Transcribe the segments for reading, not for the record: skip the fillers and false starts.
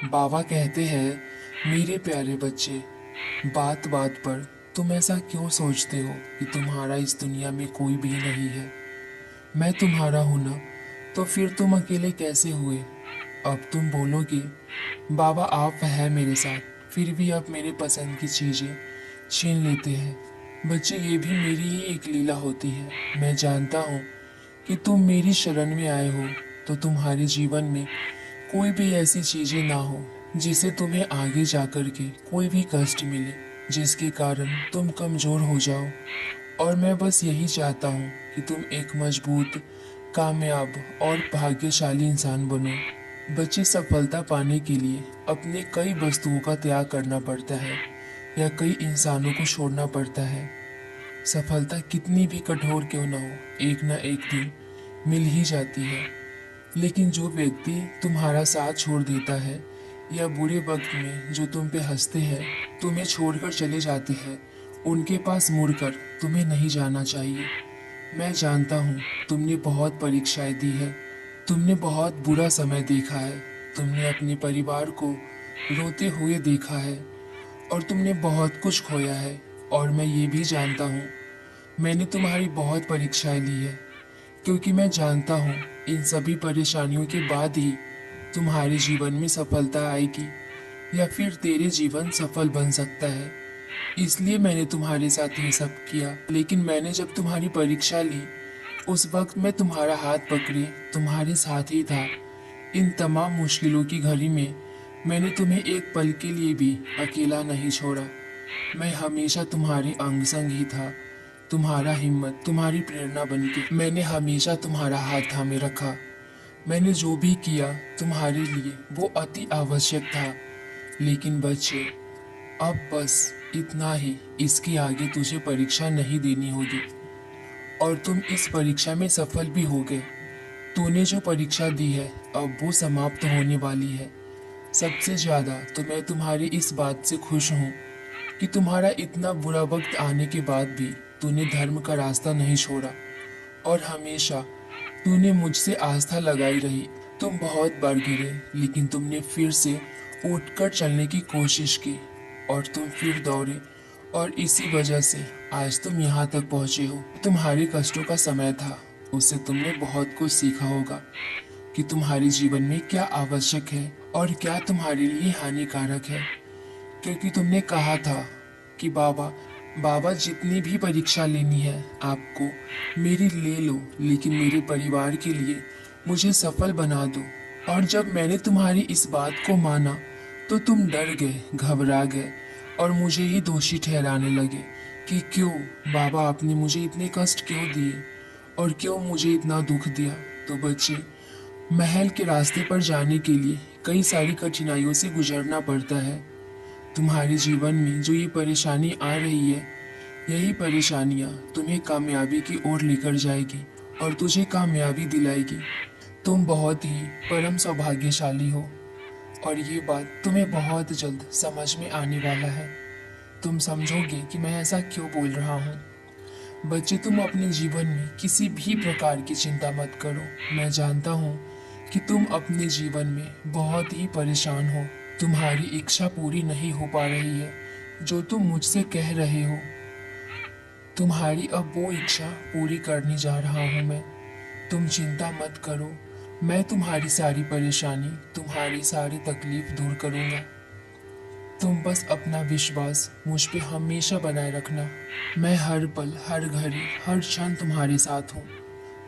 बाबा कहते हैं, मेरे प्यारे बच्चे, बात बात पर तुम ऐसा क्यों सोचते हो कि तुम्हारा इस दुनिया में कोई भी नहीं है। मैं तुम्हारा हूं ना, तो फिर तुम अकेले कैसे हुए। अब तुम बोलोगे, बाबा आप है मेरे साथ, फिर भी आप मेरे पसंद की चीज़ें छीन लेते हैं। बच्चे, ये भी मेरी ही एक लीला होती है। मैं जानता हूँ कि तुम मेरी शरण में आए हो, तो तुम्हारे जीवन में कोई भी ऐसी चीजें ना हो जिसे तुम्हें आगे जाकर के कोई भी कष्ट मिले, जिसके कारण तुम कमजोर हो जाओ। और मैं बस यही चाहता हूँ कि तुम एक मजबूत, कामयाब और भाग्यशाली इंसान बनो। बच्चे, सफलता पाने के लिए अपने कई वस्तुओं का त्याग करना पड़ता है या कई इंसानों को छोड़ना पड़ता है। सफलता कितनी भी कठोर क्यों ना हो, एक ना एक दिन मिल ही जाती है। लेकिन जो व्यक्ति तुम्हारा साथ छोड़ देता है या बुरे वक्त में जो तुम पे हंसते हैं, तुम्हें छोड़कर चले जाते हैं, उनके पास मुड़कर तुम्हें नहीं जाना चाहिए। मैं जानता हूँ तुमने बहुत परीक्षाएं दी है, तुमने बहुत बुरा समय देखा है, तुमने अपने परिवार को रोते हुए देखा है और तुमने बहुत कुछ खोया है। और मैं ये भी जानता हूँ मैंने तुम्हारी बहुत परीक्षाएं ली है, क्योंकि मैं जानता हूँ इन सभी परेशानियों के बाद ही तुम्हारे जीवन में सफलता आएगी या फिर तेरे जीवन सफल बन सकता है। इसलिए मैंने तुम्हारे साथ ये सब किया। लेकिन मैंने जब तुम्हारी परीक्षा ली, उस वक्त मैं तुम्हारा हाथ पकड़े तुम्हारे साथ ही था। इन तमाम मुश्किलों की घड़ी में मैंने तुम्हें एक पल के लिए भी अकेला नहीं छोड़ा। मैं हमेशा तुम्हारे अंग संग ही था, तुम्हारा हिम्मत, तुम्हारी प्रेरणा बनके मैंने हमेशा तुम्हारा हाथ थामे रखा। मैंने जो भी किया तुम्हारे लिए वो अति आवश्यक था। लेकिन बच्चे, अब बस इतना ही, इसके आगे तुझे परीक्षा नहीं देनी होगी और तुम इस परीक्षा में सफल भी हो गए। तूने जो परीक्षा दी है अब वो समाप्त होने वाली है। सबसे ज्यादा तो मैं तुम्हारी इस बात से खुश हूँ कि तुम्हारा इतना बुरा वक्त आने के बाद भी तूने धर्म का रास्ता नहीं छोड़ा और हमेशा तूने मुझसे आस्था लगाई रही। तुम बहुत बार गिरे, लेकिन तुमने फिर से उठकर चलने की कोशिश की और तुम फिर दौड़े और इसी वजह से आज तुम यहाँ तक पहुँचे हो। तुम्हारे कष्टों का समय था, उससे तुमने बहुत कुछ सीखा होगा कि तुम्हारे जीवन में क्या आवश्यक है और क्या तुम्हारे लिए हानिकारक है। क्योंकि तुमने कहा था कि बाबा बाबा जितनी भी परीक्षा लेनी है आपको मेरी ले लो, लेकिन मेरे परिवार के लिए मुझे सफल बना दो। और जब मैंने तुम्हारी इस बात को माना तो तुम डर गए, घबरा गए और मुझे ही दोषी ठहराने लगे कि क्यों बाबा आपने मुझे इतने कष्ट क्यों दिए और क्यों मुझे इतना दुख दिया। तो बच्चे, महल के रास्ते पर जाने के लिए कई सारी कठिनाइयों से गुजरना पड़ता है। तुम्हारे जीवन में जो ये परेशानी आ रही है, यही परेशानियां तुम्हें कामयाबी की ओर लेकर जाएगी और तुझे कामयाबी दिलाएगी। तुम बहुत ही परम सौभाग्यशाली हो और ये बात तुम्हें बहुत जल्द समझ में आने वाला है। तुम समझोगे कि मैं ऐसा क्यों बोल रहा हूँ। बच्चे, तुम अपने जीवन में किसी भी प्रकार की चिंता मत करो। मैं जानता हूँ कि तुम अपने जीवन में बहुत ही परेशान हो। तुम्हारी इच्छा पूरी नहीं हो पा रही है जो तुम मुझसे कह रहे हो। तुम्हारी अब वो इच्छा पूरी करने जा रहा हूँ मैं। तुम चिंता मत करो, मैं तुम्हारी सारी परेशानी, तुम्हारी सारी तकलीफ दूर करूँगा। तुम बस अपना विश्वास मुझ पे हमेशा बनाए रखना। मैं हर पल, हर घड़ी, हर क्षण तुम्हारे साथ हूँ।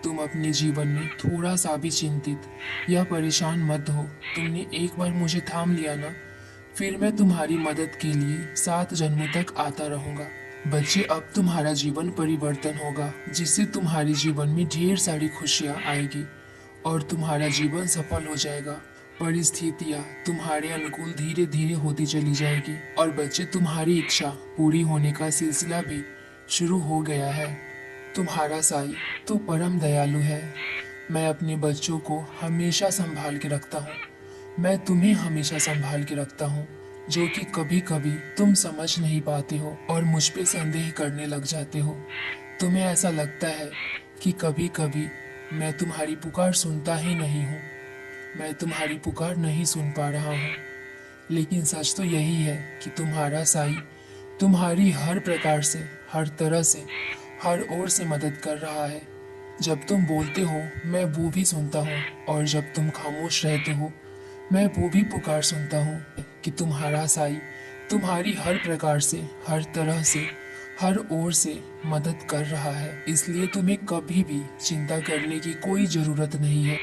तुम अपने जीवन में थोड़ा सा भी चिंतित या परेशान मत हो। तुमने एक बार मुझे थाम लिया ना, फिर मैं तुम्हारी मदद के लिए 7 जन्मों तक आता रहूँगा। बच्चे, अब तुम्हारा जीवन परिवर्तन होगा, जिससे तुम्हारे जीवन में ढेर सारी खुशियाँ आएगी और तुम्हारा जीवन सफल हो जाएगा। परिस्थितियाँ तुम्हारे अनुकूल धीरे धीरे होती चली जाएगी और बच्चे, तुम्हारी इच्छा पूरी होने का सिलसिला भी शुरू हो गया है। तुम्हारा साईं तो परम दयालु है। मैं अपने बच्चों को हमेशा संभाल के रखता हूँ। मैं तुम्हें हमेशा संभाल के रखता हूँ, जो कि कभी कभी तुम समझ नहीं पाते हो और मुझ पे संदेह करने लग जाते हो। तुम्हें ऐसा लगता है कि कभी कभी मैं तुम्हारी पुकार सुनता ही नहीं हूँ। मैं तुम्हारी पुकार नहीं सुन पा रहा हूँ। लेकिन सच तो यही है कि तुम्हारा साई तुम्हारी हर प्रकार से, हर तरह से, हर ओर से मदद कर रहा है। जब तुम बोलते हो मैं वो भी सुनता हूँ, और जब तुम खामोश रहते हो मैं वो भी पुकार सुनता हूँ कि तुम्हारा साई तुम्हारी हर प्रकार से, हर तरह से, हर ओर से मदद कर रहा है। इसलिए तुम्हें कभी भी चिंता करने की कोई ज़रूरत नहीं है।